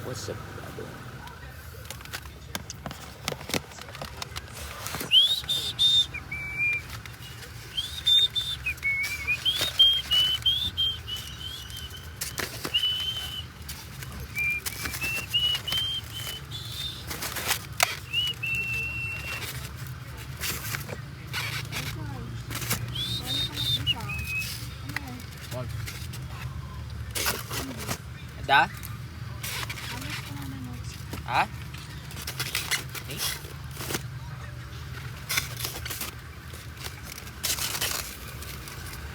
What's up, brother? Ada? Ha? Eh?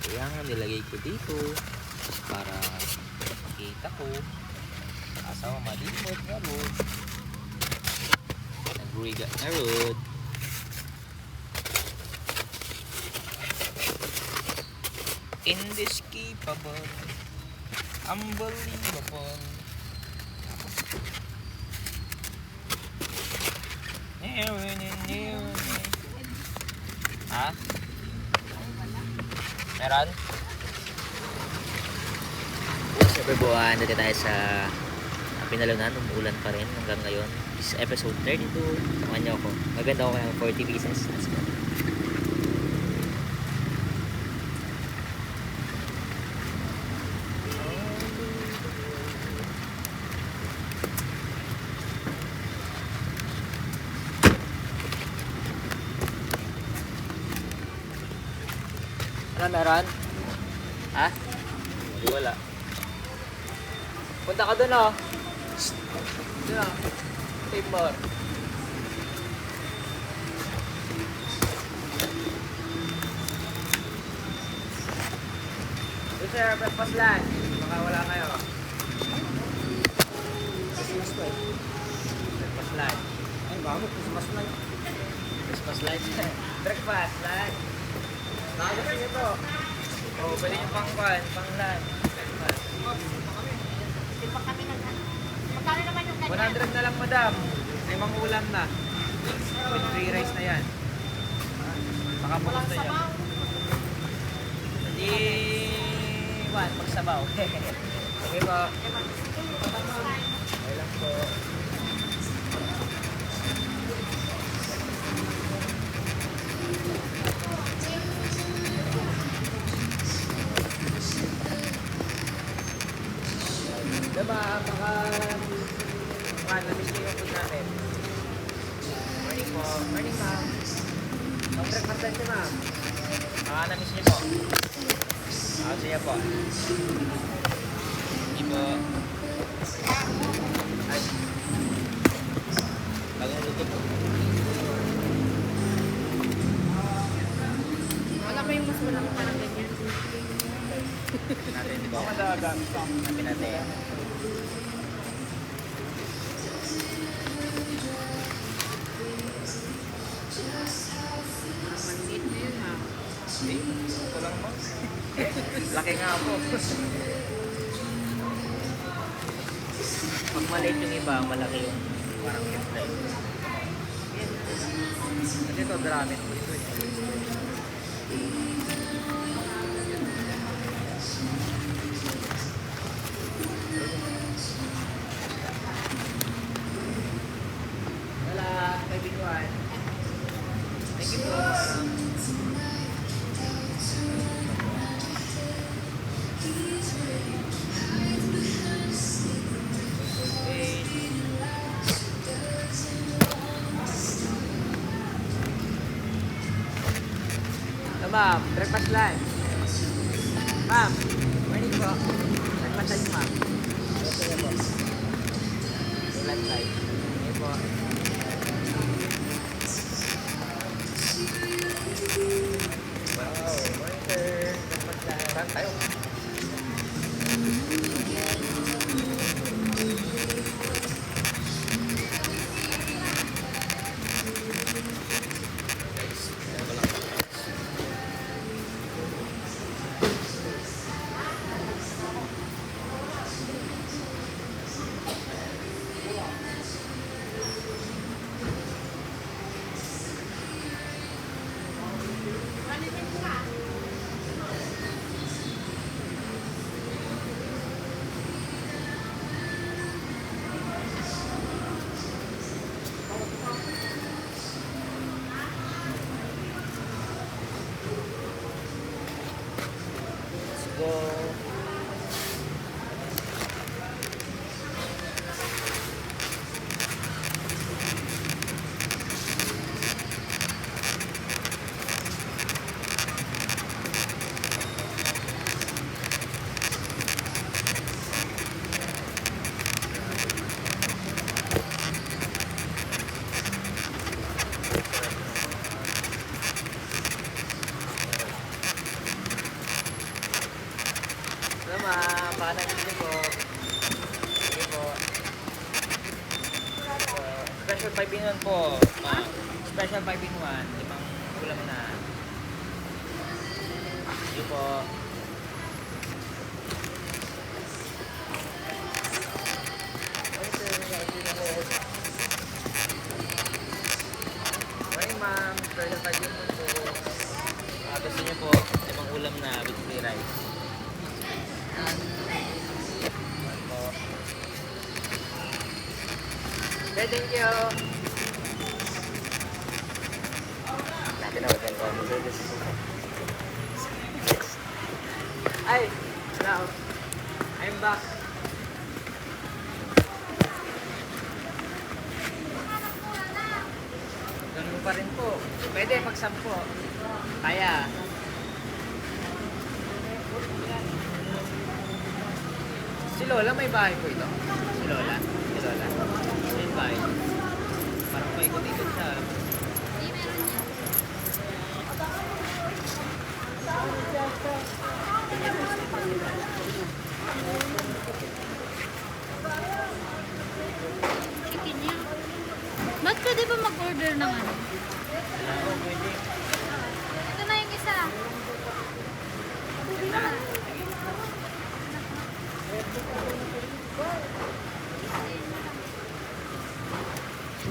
Kaya nga nilagay ko dito para makita ko asawa malimot nga road. Nagriga na road. Indescribable, unbelievable. Ha? Meron? Siyempre buwan, dito tayo sa Pinalunan, umuulan pa rin hanggang ngayon. This is episode 32. Samahan niyo ako. Maganda ko kayang 40 pieces. Let's go. Ano meron? Ha? Hindi wala. Punta ka dun oh. Dun oh. Save more. Dun sir, breakfast lunch. Baka wala kayo. Breakfast lunch. Ay, bakit? Christmas lunch. Christmas lunch. Breakfast lunch. Nakagapin nyo to. O, pwede nyo pang lunch. Magkano naman yung kanya? 100 na lang, madam. May mga ulam na. With free rice na yan. Baka pulos na yan. Hindi... Pagsabaw. Sige po. Okay lang po. Diba, baka namiss niyo yung food natin. Morning po. Morning, ma'am. Mag-breakfast time niyo, ma'am. Baka namiss niyo po. Sige po. Hindi po. Ay. Bagong luto po. Wala pa yung mas malaki parang ganyan. Natin, di ba? Natin natin. Maliit na yun ha. Ito lang mo. Laki nga po. Pag maliit yung iba, malaki yung parang yung fly. Kasi ito, drumit po ito. Wala, kaibigan. Thank you po. Ma'am, breakfast lunch. Ma'am, morning po. Breakfast lunch, ma'am. Sige po. Lunch time. Sige po. Wow, morning sir. Breakfast lunch. Saan tayo? Special 5 in 1 po. Special 5 in 1. Limang ulam na. Sige po. Hi ma'am, special 5 in 1 po. Gusto niyo po, limang ulam na with free rice. Yan po. Okay, thank you. Natin na hotel ko. Ay, hello. I'm back. Ganun pa rin po. Pwede pag 10. Kaya. Si Lola may bahay po ito. Si Lola. Si Lola. May bahay. Parang paikot-ikot siya. Hindi, meron yan. Chicken niya. Ba't pwede ba mag-order ng ano? Oo, pwede. Ito na yung isa.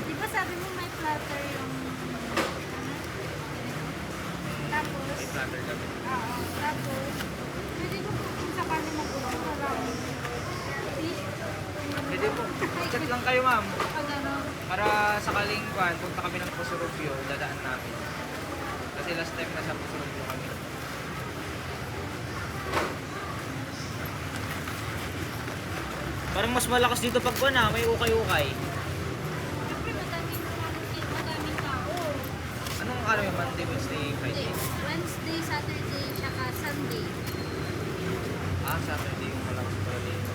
Di ba sabi mo may platter yung tapos, May platter kami. oo, tapos, pwede ko kung sakali mag-order marami. Fish? Pwede po. Chat lang kayo ma'am. Pag ano, Para sakaling kuhan, punta kami ng Pusurubyo, dadaan namin. Kasi last time nasa Pusurubyo kami. Parang mas malakas dito pag kuhan may ukay-ukay. siyempre madaming tao. Anong araw yung Monday, Wednesday, Hindi. Friday? Wednesday, Saturday, tsaka Sunday. Saturday yung malakas pala dito.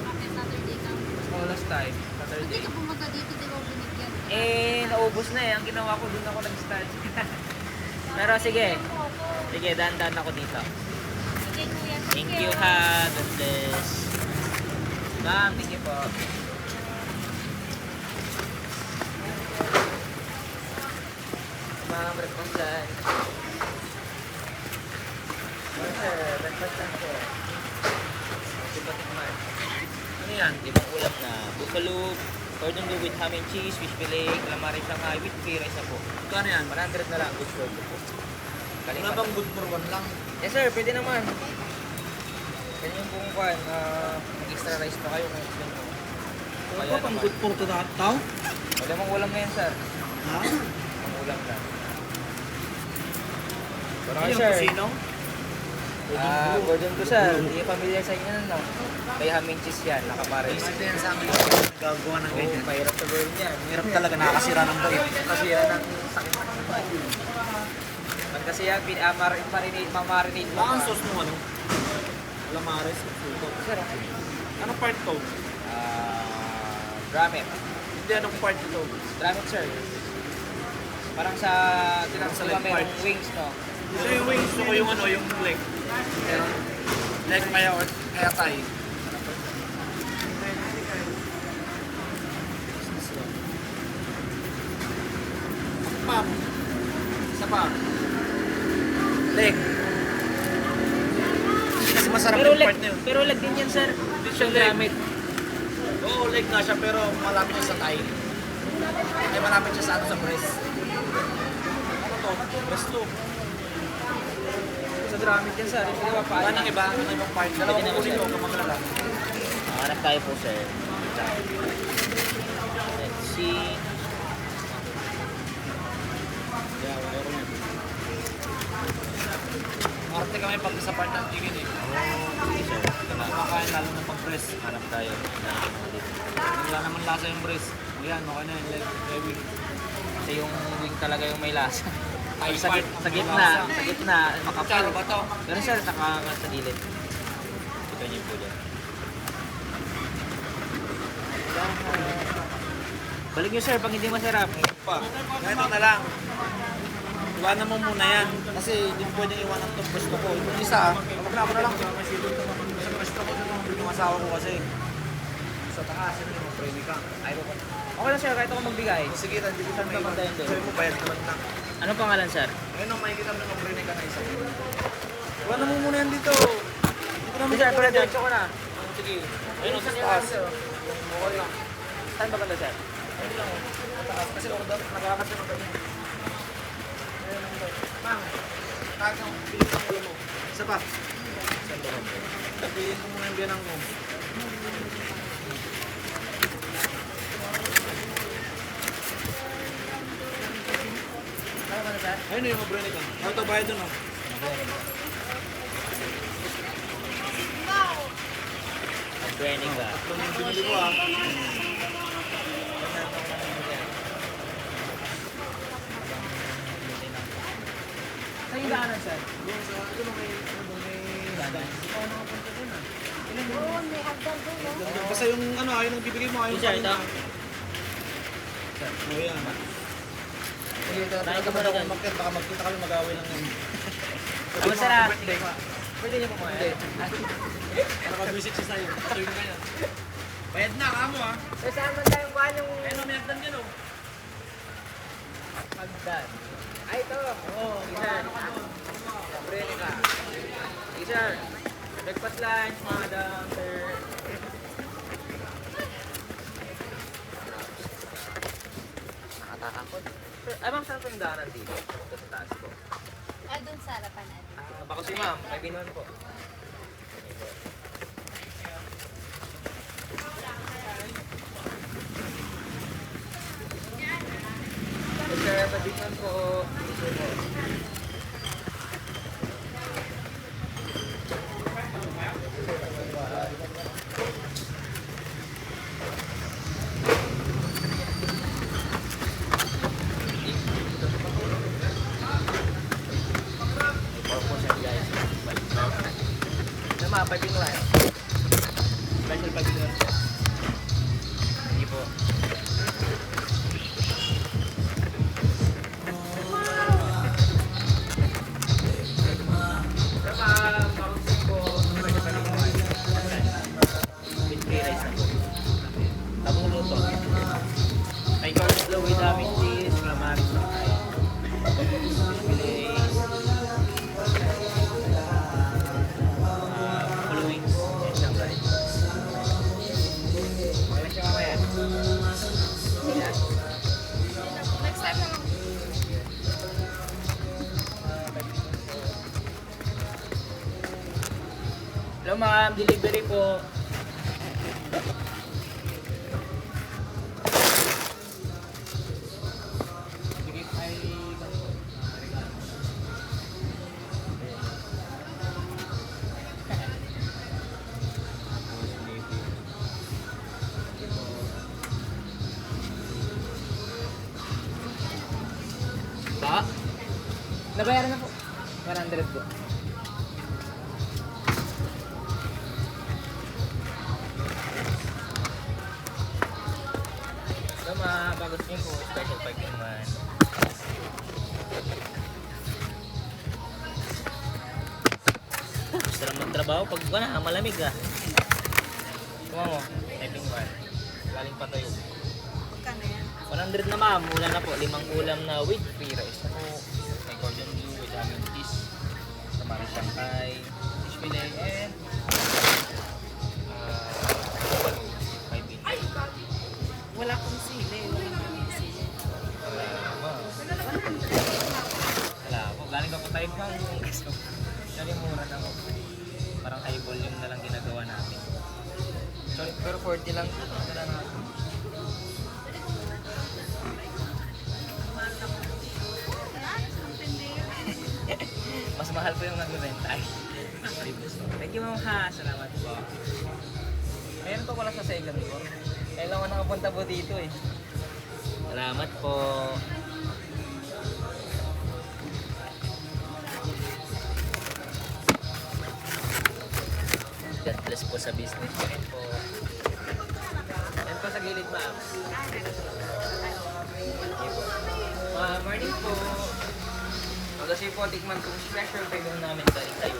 Bakit Saturday ka? Oh, last time, Hindi Saturday. ka pumunta dito, di ba binigyan? Naubos na Ang ginawa ko, dun ako nag-start. Pero sige. Sige, dahan-dahan ako dito. Sige, kuya. Thank you ha. God bless. Ma'am, thank you po. Ma'am, breakfast lunch. Sir, breakfast lunch po. Tikman. Ano yan? Limang ulam na buffalo, cordon bleu with ham and cheese, fish fillet, calamari Shanghai with free rice na po. Kano yan? 100 na lang. Good for you po. Wala bang good for one lang? Yes sir, pwede naman. Yan yung buong kwan. Mag-extra rice pa kayo kung gusto nyo. Wala ba pang good for to that tao? Wala mong ulam na yan sir. Ha? Ang ulam na. Pero Ano yung sir, kusino? Gordon ko sir. Hindi familiar sa inyo no? May ham and cheese yan, nakapare. Isip yan sa amin. Gagawa ng Oo, ganyan. mahirap sa gawin yan. Hirap talaga, nakakasira ng bait. Kasi yan ang sakit ng bahay. Pag kasi yan, mamarinate mo. Baka ang sauce mo ano? Lamares. Sir, Anong part to? ramen. Hindi, anong part ito? Ramen sir. Parang sa Sa diba leg merong part. wings no? Gusto yung wings, gusto ko yung ano, yung leg. Leg kaya tayo. Ma'am, Isa pa. leg. Kasi masarap Pero yung leg, part na yun. pero leg din yan sir. Hindi siya leg. gamit. Oo, leg nga siya pero malapit siya sa thigh. Ay malapit siya sa ano sa breast. Ano to? Breast to. Sa dramit yan sir. Hindi ba pa? Paano ang iba? Ano ibang part? Dalawa ko ulit ko kung magalala. Hanap tayo po sir. Let's see. Yeah, wala ko yan. Arte kami pag sa part ng chicken eh. Okay sir. Kumakain lalo ng pag breast. Hanap tayo. Wala naman lasa yung breast. Ayan, okay na yung leg. Heavy. Kasi yung wing talaga yung may lasa. Ay, sa, part, sa may gitna, lasa. sa gitna, makapal. Kano ba to? Pero sir, saka sa gilid. Ito niyo po dyan. Balik nyo sir, pag hindi masarap. Pa. Ganito na lang. Iwanan mo muna yan. Kasi hindi mo pwedeng iwanan itong gusto ko. Yung isa, wag na ako na lang. Sa gusto ko yung asawa ko kasi. sa taas, yun yung premi ka. Ayaw ko. Okay lang sir, kahit ako magbigay. Sige, nandito Saan ka bantayan doon? Sabi mo, bayad naman na. Anong pangalan sir? Ayun ang makikita mo ng premi ka na isa. Iwan mo muna yan dito. Dito namin Sir, dito. pero diretso ko na. Sige. Ayun, Ayun, saan sa yung taas. ano? Okay lang. Saan ba banda sir? Ayun lang. Sa taas. Kasi ako dapat nakakasya ng ganyan. Ayun lang daw. Ma'am, kahit ang bilhin ng ulo mo. Isa pa. Saan ba banda? Bilhin mo muna yung biyanang mo. Saan ba sir? Ayun na yung mabrene ka. Auto bayad doon, oh. Training ka. Tatlong yung binili ko, ah. Saan yung daanan sir? Doon sa, doon may, Daanan. Hindi pa ako nakapunta doon, ah. Oo, may hagdan doon, no? Basta yung ano, ayun ang bibigay mo, ayun Sir, ito. Oh, yan. Sige, Tayo ka muna dyan. baka magkita kami mag-away lang yun. Kamusta na? Pwede niyo po mga Para mag-visit siya sa'yo. Tuwing ka yan. Bayad na, kamo ah. Sir, saan man tayong kuhan yung Ayun, may hagdan yan oh. hagdan? Ay, ito. Oo, sir. Brene ka. Sige, sir. Breakfast lunch, madam, sir. Nakatakot. Sir, ay ma'am, saan po yung daanan dito? Ito sa taas ko. Ah, doon sa harapan natin. Bako si ma'am, kay Binon po. Sir, sa Binon po. Sir po. Nama, piping lang. Special piping lang po. Hindi po. Sama, makusing po. Pwede pa rin po. With free rice na po. Tabong luto. May coleslaw with having cheese, clamaris na kayo. Filet. Following isang rice. Wala siya mamaya. Yan. Next time na lang. Hello ma'am, delivery po. Sige, ay... Ba? Nabayaran na po. 100 po. Tama, bagus niyo po. Special 5 in 1. Gusto lang magtrabaho pag wala, malamig ah. Kuma mo, 5 in 1. Galing pa tayo. Magkano yan? 100 na ma'am, ulam na po. 5 ulam na with free rice na po. May cordon bleu with amin cheese. Tamari shanghai, fish fillet, and Wala kong sili. Wala kong sili. Wala po. Galing pa po tayo pang gusto. Sorry, mura na po. Parang high volume na lang ginagawa natin. Sorry, pero 40 lang. Wala na. Mas mahal po yung nagbibenta. Thank you ma'am ha. Salamat po. Meron po pala sa second floor. Kailangan nakapunta po dito eh. Salamat po. God bless po sa business ko rin po. Yan po sa gilid ma'am. Morning po. Kasi po, tikman kong special pagawin namin balik tayo.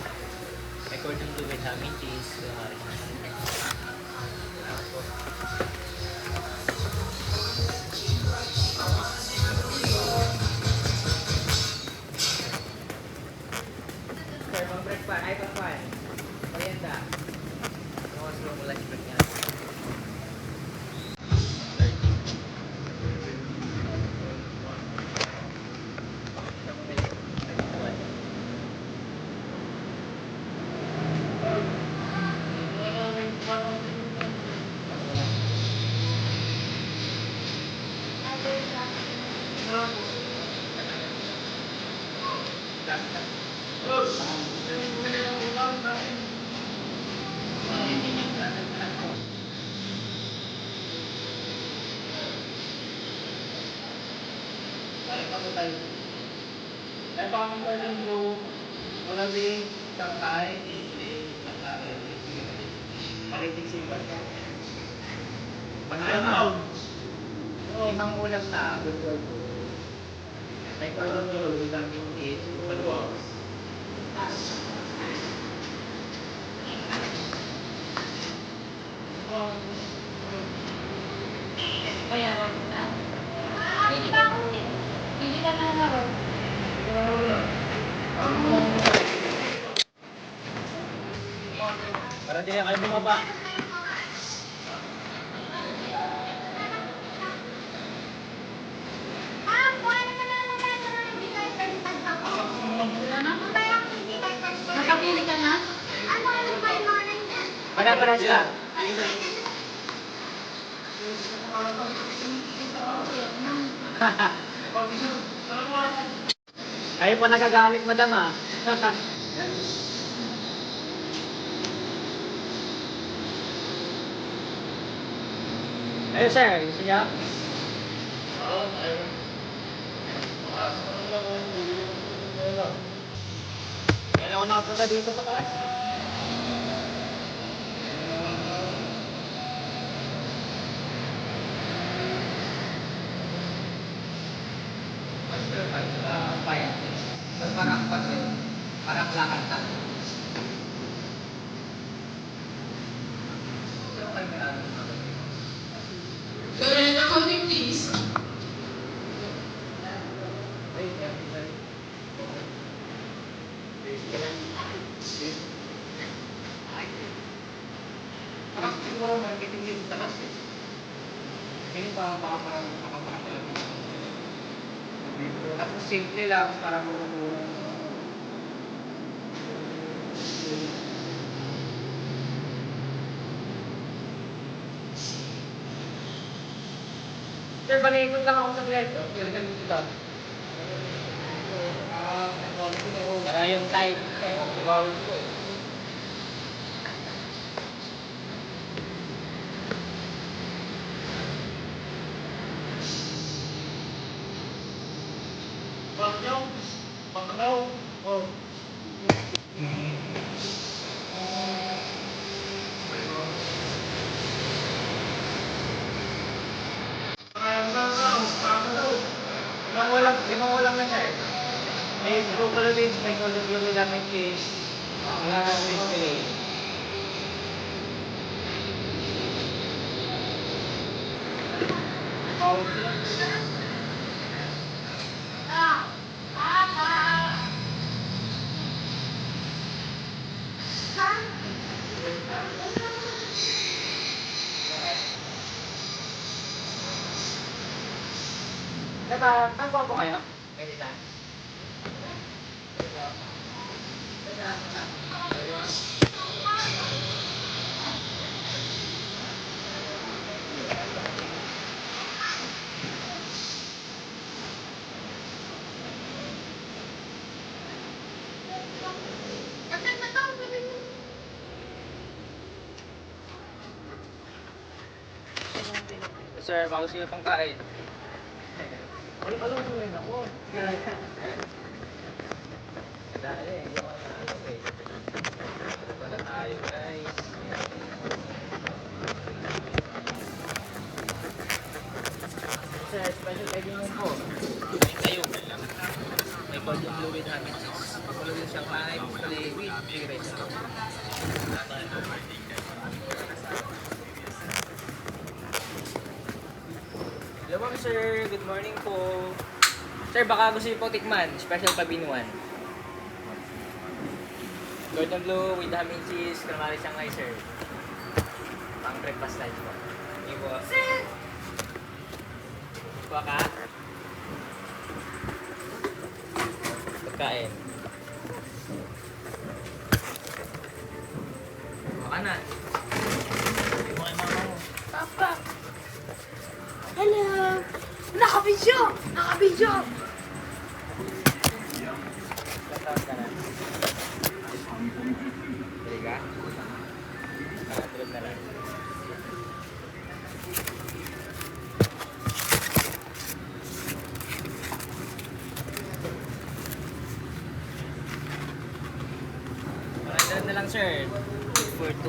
According to with ham and cheese. Sir, pang breakfast. Ay, pang kwan. Merienda. Ano mas mo lunch break niya? Siya bumili. Kwan. Limang ulam na. May kulong is paluwas. Bayaran mo na. Hindi ka na nga ron. Para di kayo bumaba. Nakapili ka na? Para sila. Kayo pa nagagamit, madam ah. Ayun sir, gusto niya? Kailan ko nakapunta dito sa taas? Bayan. Parang parang lakad na. Pero kayo may alam na. Surrender coding, please. Ay, ay. Parang siguro marketing din sa taas eh. Kaya parang nakapakasya. Tapos simple lang, parang murang-murang. Sir, panikot lang ako sa kleto. Pero ganun dito. Yung type. Bawal ko eh. Limang ulam na siya eh. May broccoli beans, may cauliflower namin cheese. Wala na fish fillet. Nagpo po kayo? Pwede na. Sir, baka gusto niyo pang kain. Alam mo rin ako. Dahil eh, hindi ako naalala eh. Ito pala tayo guys. Sir, special egg naman po. Kayo. May cold yung fluid namin cheese. Pagkulo din siyang kain, pali with cigarette. Hello ma'am sir, good morning po. Sir, baka gusto niyo po tikman, special pabinuan. Gordon Blue with ham and cheese, calamari Shanghai sir. Pang breakfast lunch po. Hindi po. Kuha ka? Pagkain. Kuha ka na. Hindi mo kay mama mo. Papa! Hello! Nakabidyo! Nakabidyo! Tatawag ka na. Dali ka? Tulog na lang. Order na lang sir. For 2.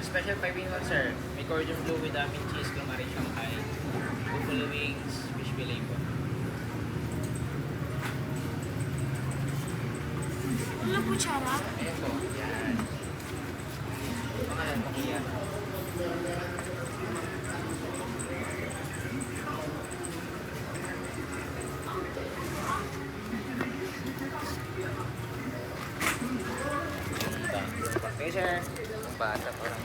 Special 5 in 1 sir. May Gordon Blue with ham and cheese, calamari Shanghai, buffalo wings, fish fillet po. Ano po, Chara? Ayan po. Yan. Pangalan mo kaya. Okay sir. Ang bata parang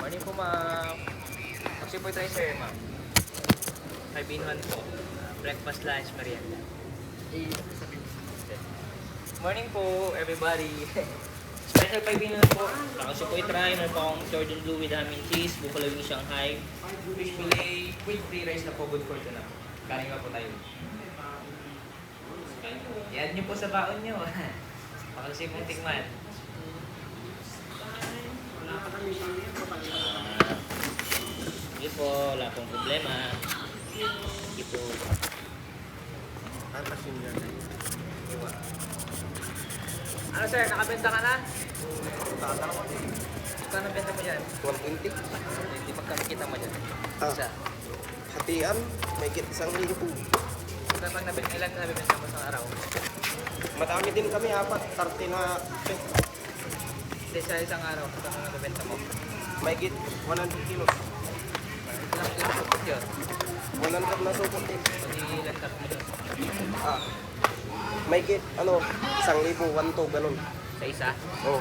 morning po ma'am. Kasi po tayo sir ma'am. 5 in 1 po. Breakfast, lunch, merienda. Morning po everybody. Special 5 in 1 po. Kasi po i-try. Meron po akong Gordon Blue with ham and cheese, buffalo wings Shanghai, fish fillet, with free rice na po, good for tonight. Kanin nga po tayo. I-add nyo po sa baon nyo. Pakalasi pong tikman. Sige po, wala pong problema. Sige po. Diba? Ano sir, nakabenta ka na? Magkano benta mo dyan? 120. Hindi magkakita mo dyan. Ah. Isa. Hatian, may kit 1,000. Kapag nabenta, ilan na nabenta mo sa araw? Madami din kami, 30 na Hindi sa isang araw, kapag nabenta mo. may kit 100 kilos. Ilang kilo supot yun? 100 na supot din. Hindi ilan cut mo doon. Ah. May kit, 1,000, 1,200, ganun. Sa isa? Oh.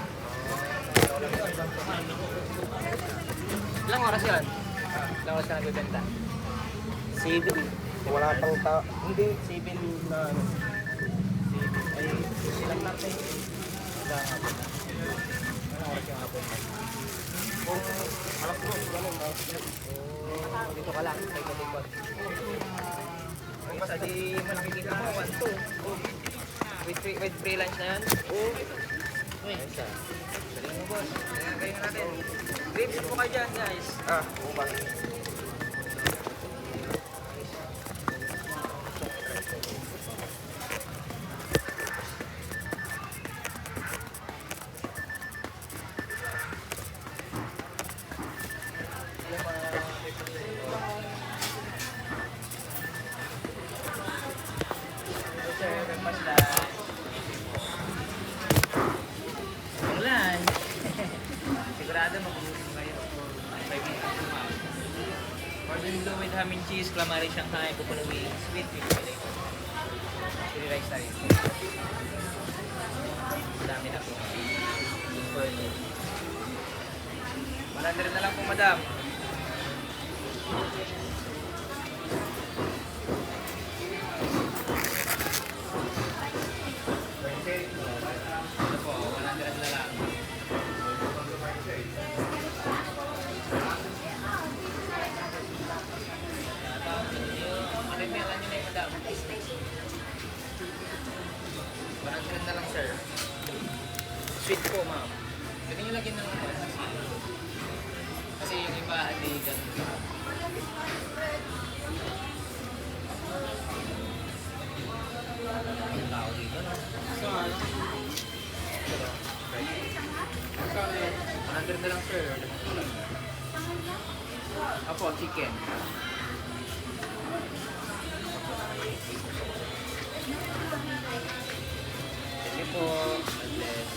Ilang oras yun? Ilang oras ka nagbibenta? 7. Wala pang hindi, 7 na ano. 7. Ay, silang natin. Ilang hapon na. Ilang oras yung hapon mo? Kung alas ko, ganun. Oh, dito ka lang, may kalikot. Ay, sa di mo nakikita mo, 1, 2. With free lunch na yan? Oo. Uy, isa. Galing mo boss. Galing natin. Grips po kayo dyan guys. Ah, oo ba? Sir, breakfast lunch. Ang lunch. Sigurado magugutom kayo. 5 minutes to ma'am. Gordon Blue with ham and cheese, calamari Shanghai, buffalo wings, sweet fish fillet. Chili rice na rin. Madami na po. Good for you. 100 na lang po madam. Ito po, 100 na lang. Matimilan nyo na yung madam. 100 na lang sir. Sweet po ma'am. Pwede nyo lagyan ng kasi yung iba hindi ganun. Ang tao dito, no? Ito, right. 100 na lang sir. Apo, chicken. po. God bless.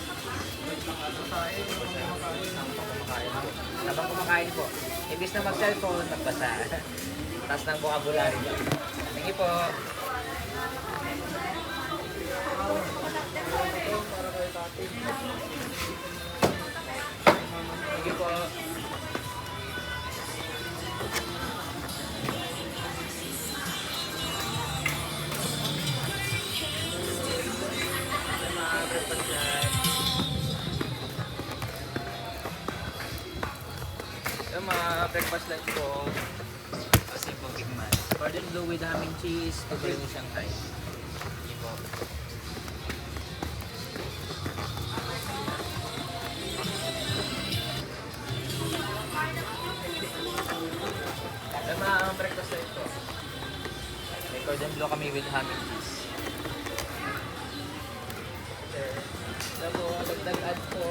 Habang kumakain po. Ibig na mag-cellphone, magbasa. Taas ng vocabulary. Thank you po. Thank you po. Yung mga breakfast lunch po, kasi po tikman. Cordon bleu with ham and cheese, tuloy mo Shanghai. Hindi po. Yung mga breakfast lunch po. May cordon bleu kami with ham and cheese. Ito po, dagdag add po.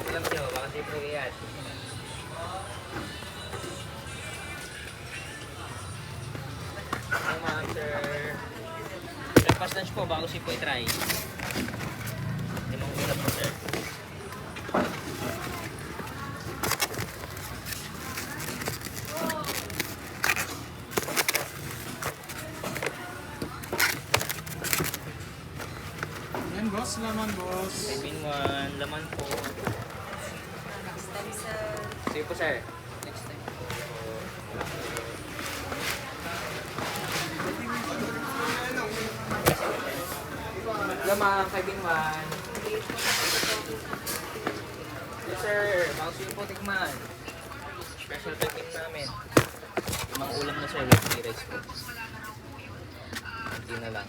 Alam nyo, baka di po i-add. Ay, ma'am, sir. Breakfast lunch po, bago siya po i-try. Limang ulam po, sir. Yan boss, laman boss. 7-in-1, laman po. Sige po, sir. Next time. Lamang, 5-in-1. Yes, sir. Bago siya po tikman. Special packing namin. Limang ulam na, sir. With free rice po. Hindi na lang.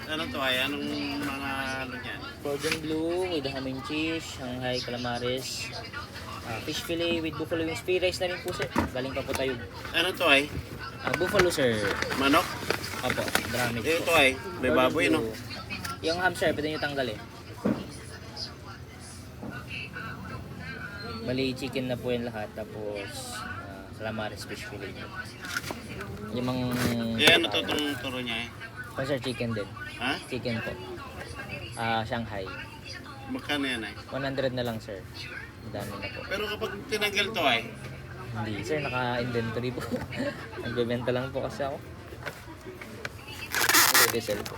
Ano to ay? Anong mga ano niyan? Cordon bleu with ham and cheese, Shanghai calamares, fish fillet with buffalo wings, free rice na rin po, sir. Galing pa po tayo. Ano to ay? Buffalo, sir. Manok? Opo, dramit po. Ito ay, may Cordon baboy no? bleu. Yung ham, sir, pwede nyo tanggalin. Bali, chicken na po yung lahat. Tapos, calamares, fish fillet. Yung mga... Eh ano to itong turo niya eh? Oh, sir, chicken din. Ha? Chicken po. Shanghai. Magkano yan ay? 100 na lang, sir. Dami na po. Pero kapag tinanggal to ay, Hindi, sir. Naka-inventory po. Nagbebenta lang po kasi ako. Nag-sell po.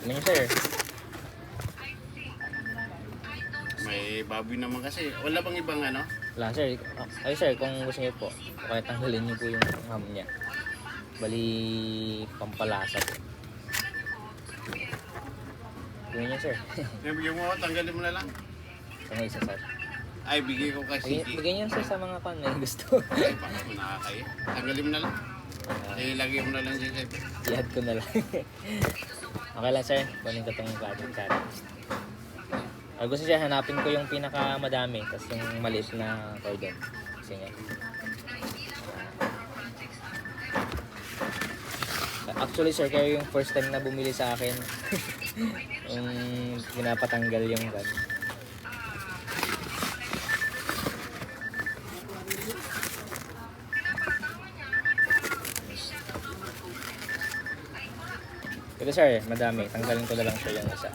Ano nyo, sir? may baboy naman kasi. Wala bang ibang ano? Wala, sir. Ay, sir, kung gusto niyo po, kaya tanggalin niyo po yung ham niya. Bali, pampalasa po. Gawin niyo, sir. Bigyan mo ako, tanggalin mo na lang. Sa mga isa, sir. Ay, bigay ko kasi. Bigyan niyo, sir, sa mga pan. May gusto. Ay, baka mo nakakaya. Tanggalin mo na lang. Eh, lagay mo na lang dyan sa'yo. I-add ko na lang. Okay lang, sir. Kunin ko itong gadget card. Gusto siya, hanapin ko yung pinakamadami. Tapos yung maliit na cordon. Kasi nga. Actually, sir, kayo yung first time na bumili sa akin. Yung pinapatanggal yung gun. Pero sir, madami. Tanggalin ko na lang siya yung isa.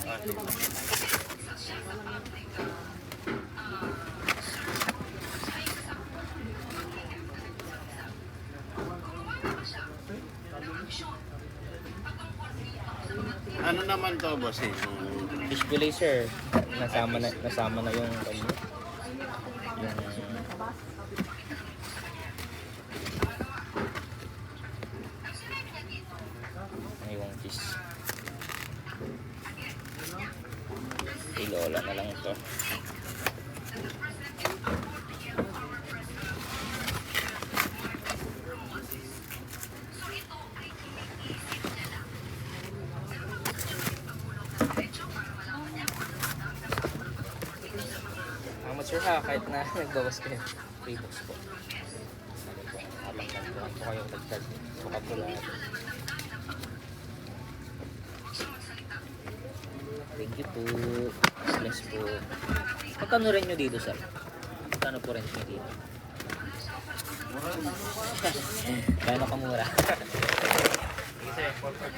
Ano naman to, boss eh? Fish fillet, sir. Nasama na yung ano. Yung yung fish. Ilola na lang ito. Sir ha, kahit na nagbawas kayo, free box po. Habang nagbawas po kayong dagdag vocabulary. Thank you po. Bless po. Magkano rin nyo dito, sir? Magkano po rin nyo dito? Kaya na kamura. Sige sir, 440.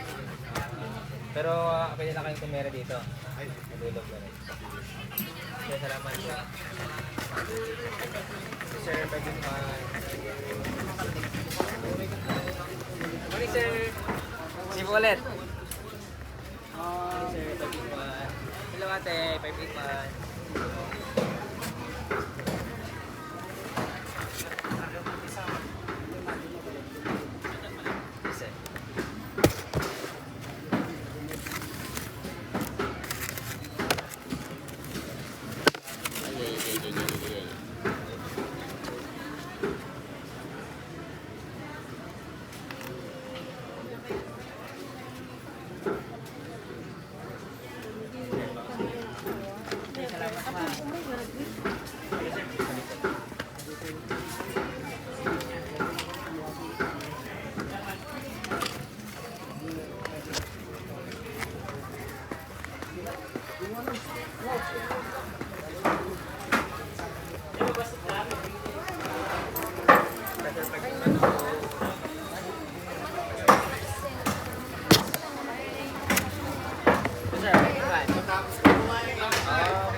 Pero pwede na kayong tumira dito. Madulog na rin. Sir, salamat po. Sir, pwede pa. Morning sir. Si ulit. Sir, 581. Hello ate, 581. Sir. Sir,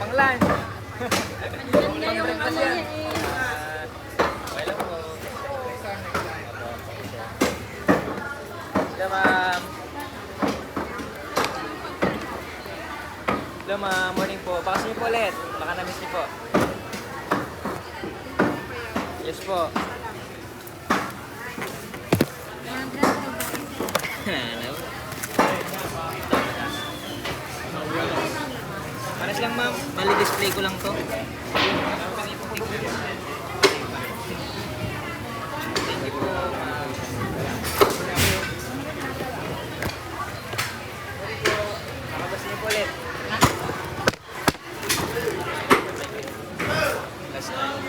pang-lunch. Pang-breakfast yan. Okay lang po. Hello, ma'am. Hello, ma'am. Morning po. Bakas niyo po ulit. Baka na-miss niyo po. Yes po. Pares lang ma'am, bali display ko lang to. Thank you po ma'am. Nakabas niyo po ulit. Last time.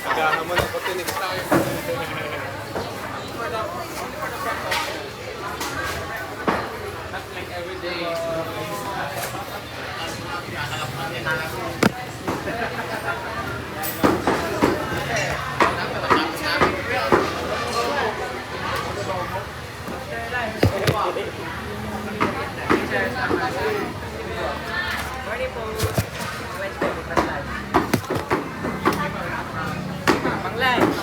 Kailangan mo ng opportunity tayo. Not like every day. Morning po. Wednesday, bukas lunch. Pang-lunch.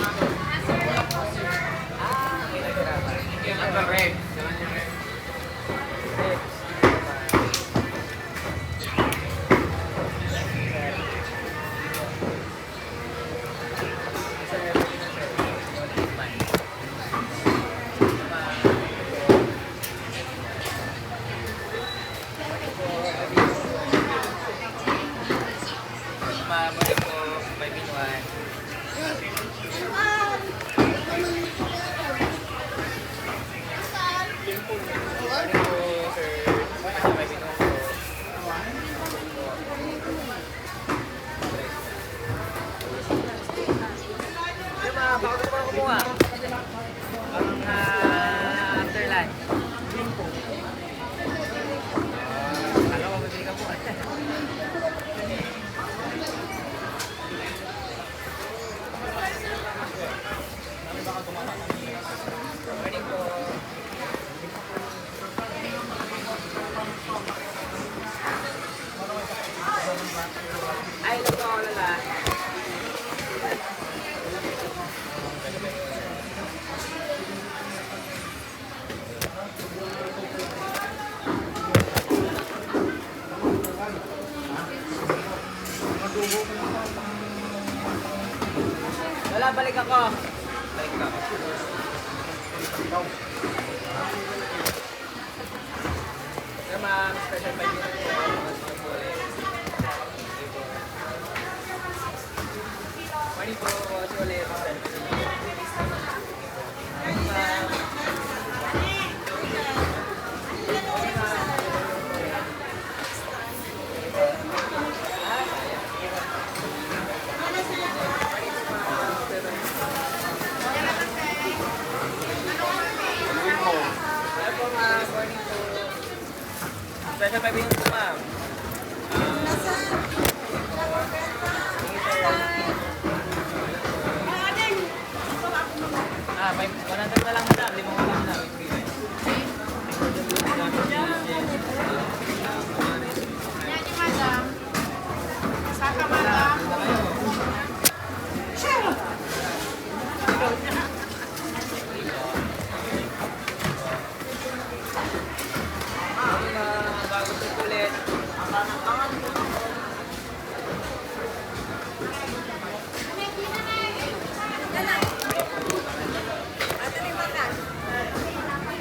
Okay, nagkarapan. Ang red. Morning po, 5-in-1. Morning po, sir. 5-in-1 po. Yung mga baka gusto ko kumuha. Ang after lunch. Alam ko, mabili ka po. Morning po. Ay, ito po ako lala. Wala, balik ako. Balik ako. Sir, ma'am, special by you. Morning po, si ulit. Morning, ma'am. Hello po, ma'am. Morning po. Special by you po, ma'am. Thank you, sir.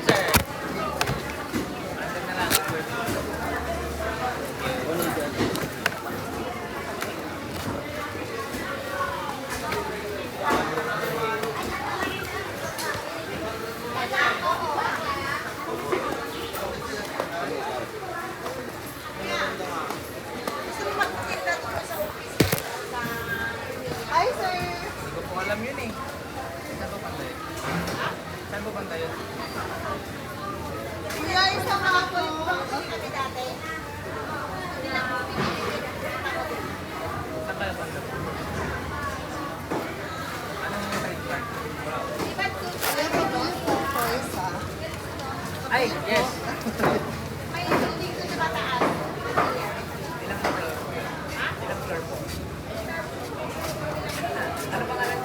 Sir. Andun na lang. Hi, sir! Hindi ko po alam yun eh. Saan po banda yun? Saan po banda yun? Kuya, isang hapon po kami dati. Saan kayo banda? Anong trade card? Kuya, may doon po po isa. Ay, yes! May building ko sa mataas. Ilang floor po yun? Ilang floor po? Ano pangalan?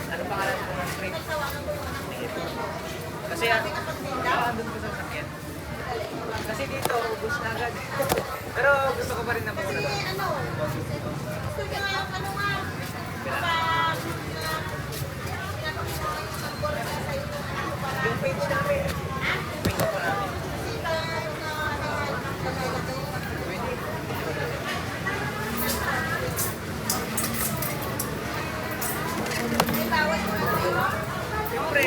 Ano pangalan po ng street? Kasi andun ko sa sakyan. Kasi dito, ubus na agad. Pero gusto ko pa rin na Kasi muna. ano, gusto niya nga yung ano nga. Yung page namin. Page po namin. Pwede. May bawat mo na kayo. Siyempre.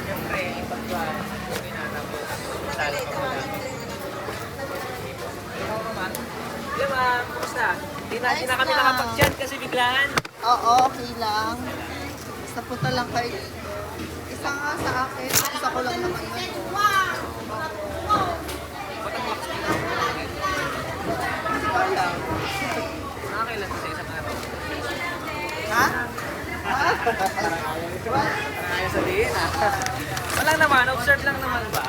Siyempre, ipagkuhan. Pinatapos. Sali pa ko lang. Ikaw naman. Hello ma'am, kumusta? Di na kami nakapag-chat kasi biglaan. Oo, okay lang. Basta punta lang kayo. Isa nga sa akin, isa ko lang naman yun. Patang-box din. Hindi ko alam. Nakakailan ko sa isang araw. Ha? Parang ayaw sabihin ah. Walang naman, observe lang naman ba?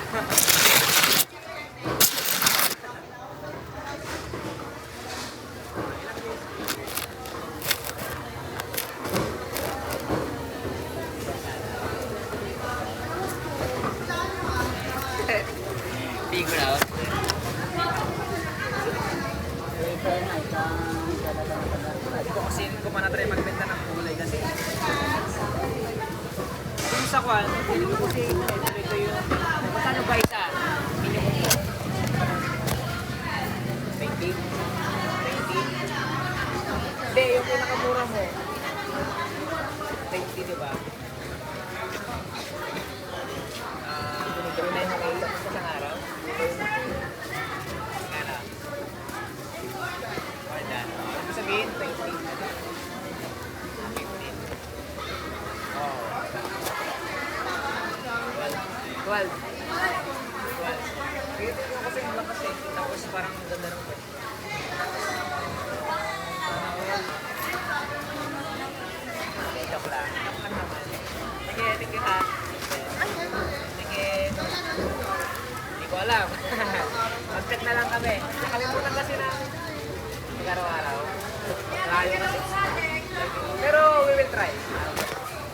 Figure out. Hindi ko pa na-try magbenta ng kulay kasi kung sa kwan, hindi ko kasi ito yung magkano ba isa? Minimum po. 20? 20? Hindi, yung pinakamura mo 20, di ba? Tunay mo kayo sa isang araw? Kala. More than. Ibig sabihin, 20. 15. Oh. 12. 12. Tingnan ko kasi yung lakas eh. Tapos parang ganda ng pwede. Joke lang. Joke lang naman. Sige, thank you ha. Sige. Hindi ko alam. Mag-chat na lang kami. Nakalimutan kasi na mag-araw-araw. Layo kasi. Pero we will try.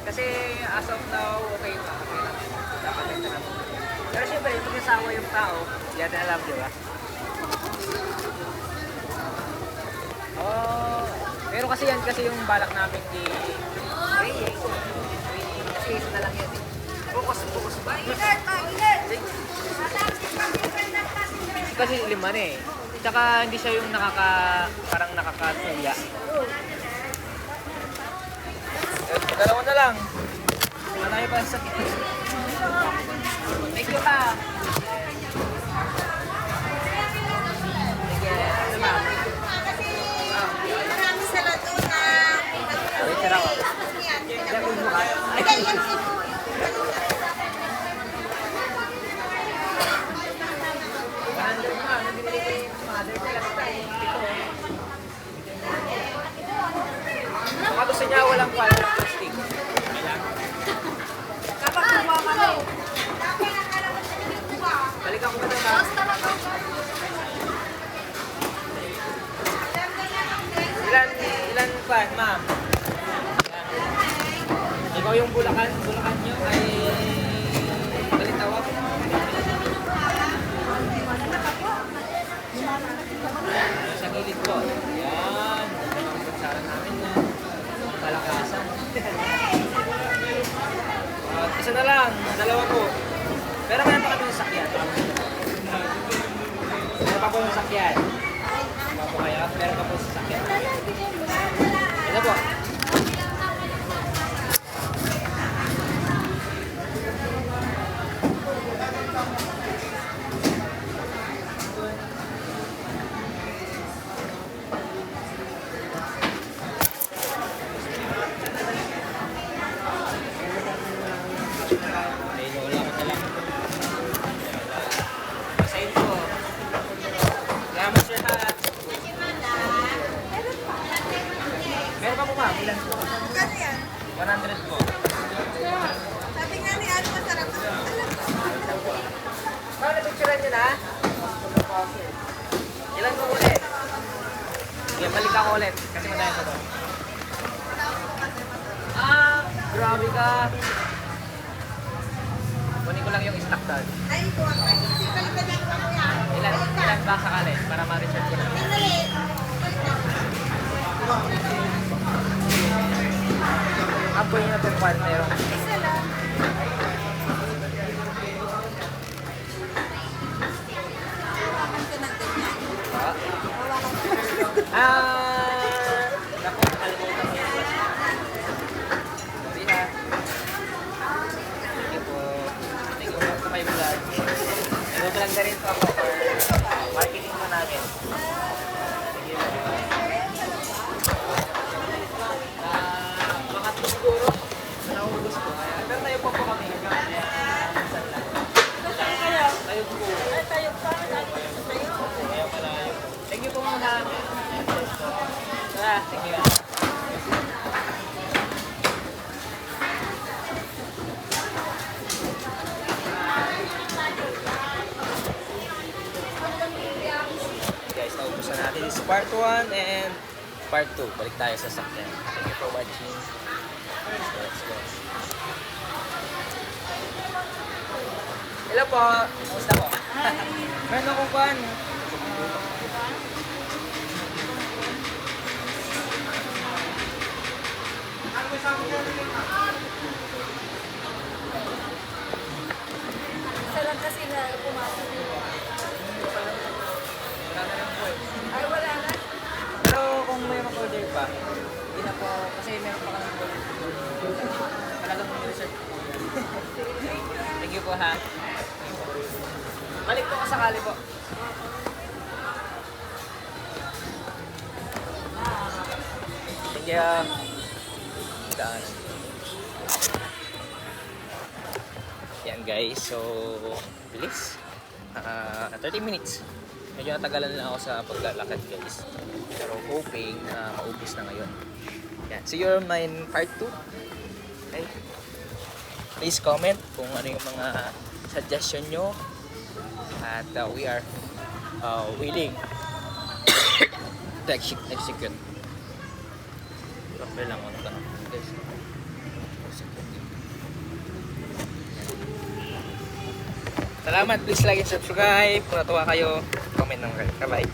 Kasi as of now, okay pa. Okay lang. Dapat ito na. Pero syempre, yung pag-asawa yung tao, hindi natin alam, di ba? Oh, pero kasi yan kasi yung balak namin di praying. Kasi isa na lang yan eh. Focus ba? Kasi lima na eh. Tsaka hindi siya yung parang nakakasuya. Dalawa na lang. Wala tayo pa sa Thank you ka. Sige, ano ba? Marami sa lato na. Wait, tira ko. Yan. Diyan ko bukas. Ay, yan. Under mo, ano binili ko yung mother ko last time. Ito. Baka gusto niya walang plastic. Kapag kuha ka na eh. Balikan ko ba ito ba? Ilan pan, ma'am? Ikaw yung Bulacan nyo ay Balintawak. Sa gilid ko. Yan. dalawa po. Pero meron pa kami ng sakyan. Meron pa po ng sakyan. Meron po kayo. Meron pa po sa sakyan. Ito po. Ayun, wala ko na lang. Sa inyo po. Salamat sir ha. Meron pa po ma'am. Ilan po? Magkano yan? 100 po. Sabi nga ni Ate, masarap. Ma'am, napicturean nyo na? Ilan po ulit? Sige, balik ako ulit. Kasi madaya ko doon. Grabe ka. Kunin ko lang yung stock doon. Ay, ito ang balik na lang ako yan. Ilan ba sakali? Para ma-research ko na. Apo yun na po meron. Isa lang. Hawakan ko ng ganyan. Ah, Hawakan ko. naku, nakalimutan ko yung flash. Sorry ha. Thank you po. Thank you po sa may vlog. Nag-vlog na rin po ako for marketing po namin. Thank you. Pangatlo siguro. Naubos ko. Pero tayo po kami. Minsan lang. Tayo po. Tayo pa. Kaya malayo. Thank you po muna. Thank you. Guys, naubos na natin. This is part 1 and part 2. Balik tayo sa sakyan. Thank you for watching. Let's go. Hello po. Kamusta po? Meron akong pan. Isa lang kasi na pumasok. Ay, wala na. Pero kung may mag-order pa, hindi na po, kasi meron pa kami order. Talagang may reserve. Thank you po ha. Balik po ka sakali po. Thank you. Daan. Yan guys, so bilis. 30 minutes. Medyo natagalan lang ako sa paglalakad guys. Pero hoping na maubos na ngayon. Yan. See you on my part 2. Okay. Please comment kung ano yung mga suggestion nyo. At we are willing to execute. Okay lang ako na guys. Salamat, please like and subscribe. Kung natuwa kayo, comment ng kayo. Bye-bye.